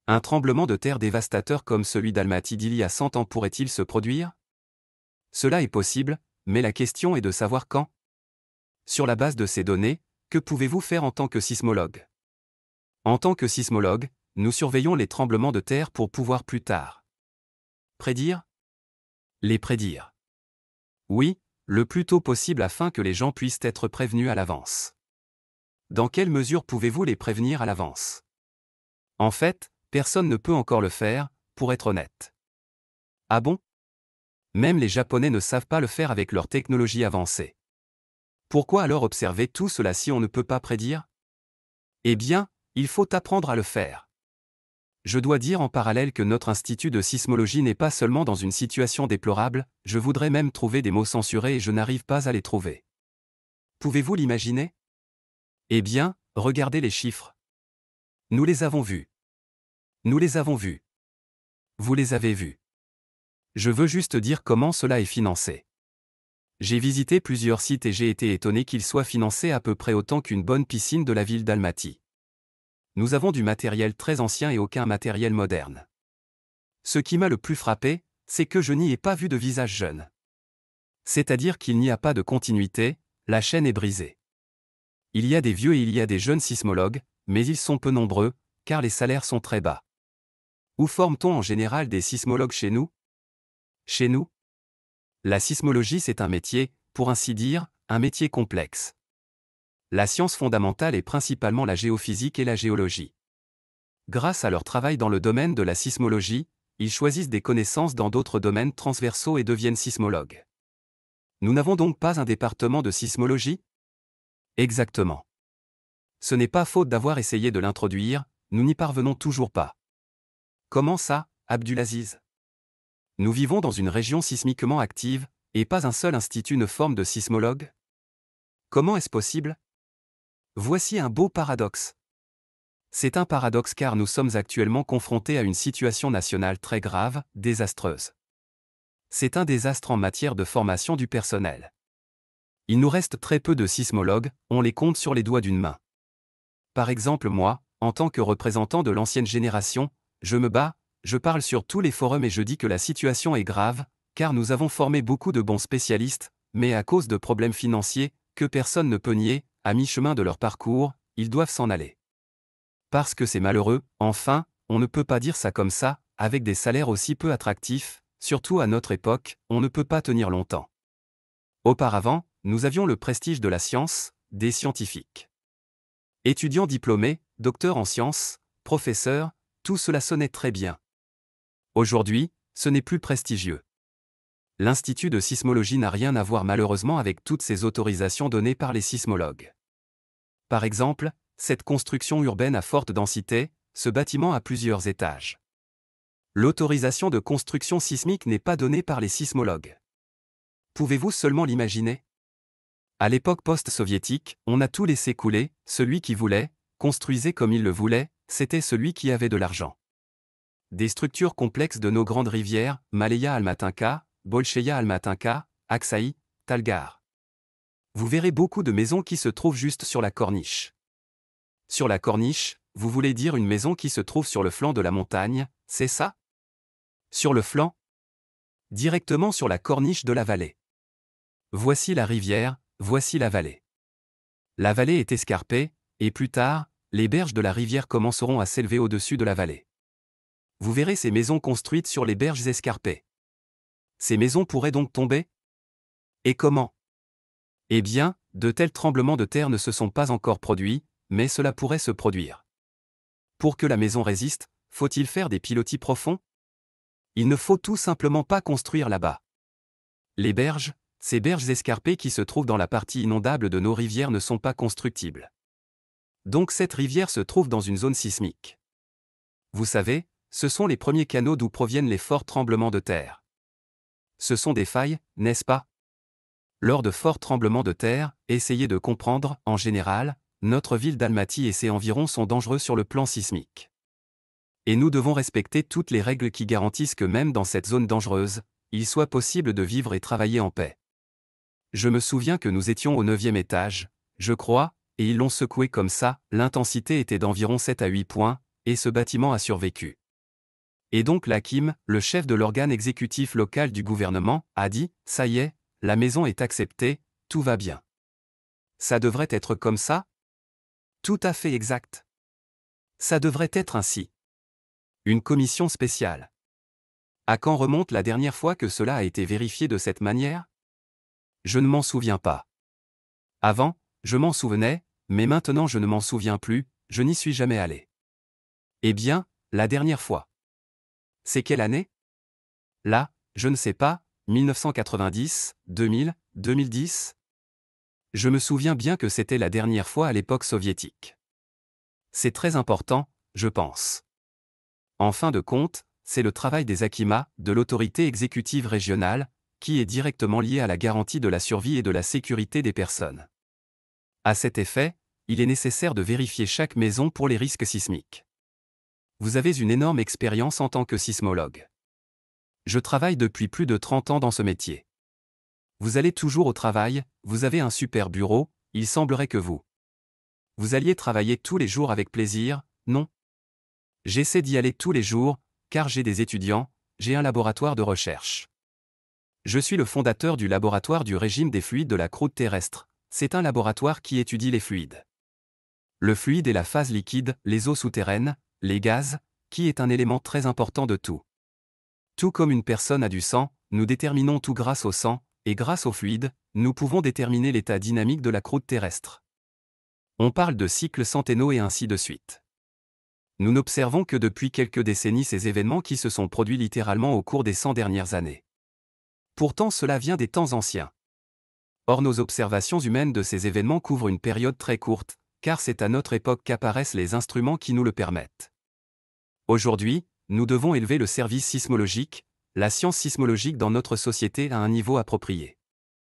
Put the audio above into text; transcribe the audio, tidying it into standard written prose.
Un tremblement de terre dévastateur comme celui d'Almaty d'il y a 100 ans pourrait-il se produire? Cela est possible, mais la question est de savoir quand. Sur la base de ces données, que pouvez-vous faire en tant que sismologue? En tant que sismologue, nous surveillons les tremblements de terre pour pouvoir plus tard prédire? Les prédire. Oui, le plus tôt possible afin que les gens puissent être prévenus à l'avance. Dans quelle mesure pouvez-vous les prévenir à l'avance? En fait, personne ne peut encore le faire, pour être honnête. Ah bon? Même les Japonais ne savent pas le faire avec leur technologie avancée. Pourquoi alors observer tout cela si on ne peut pas prédire? Eh bien, il faut apprendre à le faire. Je dois dire en parallèle que notre institut de sismologie n'est pas seulement dans une situation déplorable, je voudrais même trouver des mots censurés et je n'arrive pas à les trouver. Pouvez-vous l'imaginer? Eh bien, regardez les chiffres. Nous les avons vus. Nous les avons vus. Vous les avez vus. Je veux juste dire comment cela est financé. J'ai visité plusieurs sites et j'ai été étonné qu'ils soient financés à peu près autant qu'une bonne piscine de la ville d'Almaty. Nous avons du matériel très ancien et aucun matériel moderne. Ce qui m'a le plus frappé, c'est que je n'y ai pas vu de visage jeune. C'est-à-dire qu'il n'y a pas de continuité, la chaîne est brisée. Il y a des vieux et il y a des jeunes sismologues, mais ils sont peu nombreux, car les salaires sont très bas. Où forme-t-on en général des sismologues chez nous? Chez nous? La sismologie c'est un métier, pour ainsi dire, un métier complexe. La science fondamentale est principalement la géophysique et la géologie. Grâce à leur travail dans le domaine de la sismologie, ils choisissent des connaissances dans d'autres domaines transversaux et deviennent sismologues. Nous n'avons donc pas un département de sismologie? Exactement. Ce n'est pas faute d'avoir essayé de l'introduire, nous n'y parvenons toujours pas. Comment ça, Abdulaziz? Nous vivons dans une région sismiquement active, et pas un seul institut ne forme de sismologues? Comment est-ce possible? Voici un beau paradoxe. C'est un paradoxe car nous sommes actuellement confrontés à une situation nationale très grave, désastreuse. C'est un désastre en matière de formation du personnel. Il nous reste très peu de sismologues, on les compte sur les doigts d'une main. Par exemple moi, en tant que représentant de l'ancienne génération, je me bats, je parle sur tous les forums et je dis que la situation est grave, car nous avons formé beaucoup de bons spécialistes, mais à cause de problèmes financiers, que personne ne peut nier, à mi-chemin de leur parcours, ils doivent s'en aller. Parce que c'est malheureux, enfin, on ne peut pas dire ça comme ça, avec des salaires aussi peu attractifs, surtout à notre époque, on ne peut pas tenir longtemps. Auparavant, nous avions le prestige de la science, des scientifiques. Étudiants diplômés, docteurs en sciences, professeurs, tout cela sonnait très bien. Aujourd'hui, ce n'est plus prestigieux. L'Institut de sismologie n'a rien à voir malheureusement avec toutes ces autorisations données par les sismologues. Par exemple, cette construction urbaine à forte densité, ce bâtiment a plusieurs étages. L'autorisation de construction sismique n'est pas donnée par les sismologues. Pouvez-vous seulement l'imaginer? À l'époque post-soviétique, on a tout laissé couler, celui qui voulait, construisait comme il le voulait, c'était celui qui avait de l'argent. Des structures complexes de nos grandes rivières, Maleya Almatynka, Bolcheïa Almatynka, Aksaï, Talgar. Vous verrez beaucoup de maisons qui se trouvent juste sur la corniche. Sur la corniche, vous voulez dire une maison qui se trouve sur le flanc de la montagne, c'est ça? Sur le flanc? Directement sur la corniche de la vallée. Voici la rivière, voici la vallée. La vallée est escarpée, et plus tard, les berges de la rivière commenceront à s'élever au-dessus de la vallée. Vous verrez ces maisons construites sur les berges escarpées. Ces maisons pourraient donc tomber? Et comment? Eh bien, de tels tremblements de terre ne se sont pas encore produits, mais cela pourrait se produire. Pour que la maison résiste, faut-il faire des pilotis profonds? Il ne faut tout simplement pas construire là-bas. Les berges, ces berges escarpées qui se trouvent dans la partie inondable de nos rivières ne sont pas constructibles. Donc cette rivière se trouve dans une zone sismique. Vous savez, ce sont les premiers canaux d'où proviennent les forts tremblements de terre. Ce sont des failles, n'est-ce pas? Lors de forts tremblements de terre, essayez de comprendre, en général, notre ville d'Almaty et ses environs sont dangereux sur le plan sismique. Et nous devons respecter toutes les règles qui garantissent que même dans cette zone dangereuse, il soit possible de vivre et travailler en paix. Je me souviens que nous étions au 9e étage, je crois, et ils l'ont secoué comme ça, l'intensité était d'environ 7 à 8 points, et ce bâtiment a survécu. Et donc l'Hakim, le chef de l'organe exécutif local du gouvernement, a dit « Ça y est, la maison est acceptée, tout va bien ». Ça devrait être comme ça? Tout à fait exact. Ça devrait être ainsi. Une commission spéciale. À quand remonte la dernière fois que cela a été vérifié de cette manière? Je ne m'en souviens pas. Avant, je m'en souvenais, mais maintenant je ne m'en souviens plus, je n'y suis jamais allé. Eh bien, la dernière fois. C'est quelle année? Là, je ne sais pas, 1990, 2000, 2010? Je me souviens bien que c'était la dernière fois à l'époque soviétique. C'est très important, je pense. En fin de compte, c'est le travail des Hakima, de l'autorité exécutive régionale, qui est directement lié à la garantie de la survie et de la sécurité des personnes. À cet effet, il est nécessaire de vérifier chaque maison pour les risques sismiques. Vous avez une énorme expérience en tant que sismologue. Je travaille depuis plus de 30 ans dans ce métier. Vous allez toujours au travail, vous avez un super bureau, il semblerait que vous alliez travailler tous les jours avec plaisir, non? J'essaie d'y aller tous les jours, car j'ai des étudiants, j'ai un laboratoire de recherche. Je suis le fondateur du laboratoire du régime des fluides de la croûte terrestre. C'est un laboratoire qui étudie les fluides. Le fluide est la phase liquide, les eaux souterraines, les gaz, qui est un élément très important de tout. Tout comme une personne a du sang, nous déterminons tout grâce au sang, et grâce au fluide, nous pouvons déterminer l'état dynamique de la croûte terrestre. On parle de cycles centennaux et ainsi de suite. Nous n'observons que depuis quelques décennies ces événements qui se sont produits littéralement au cours des 100 dernières années. Pourtant cela vient des temps anciens. Or nos observations humaines de ces événements couvrent une période très courte, car c'est à notre époque qu'apparaissent les instruments qui nous le permettent. Aujourd'hui, nous devons élever le service sismologique, la science sismologique dans notre société à un niveau approprié.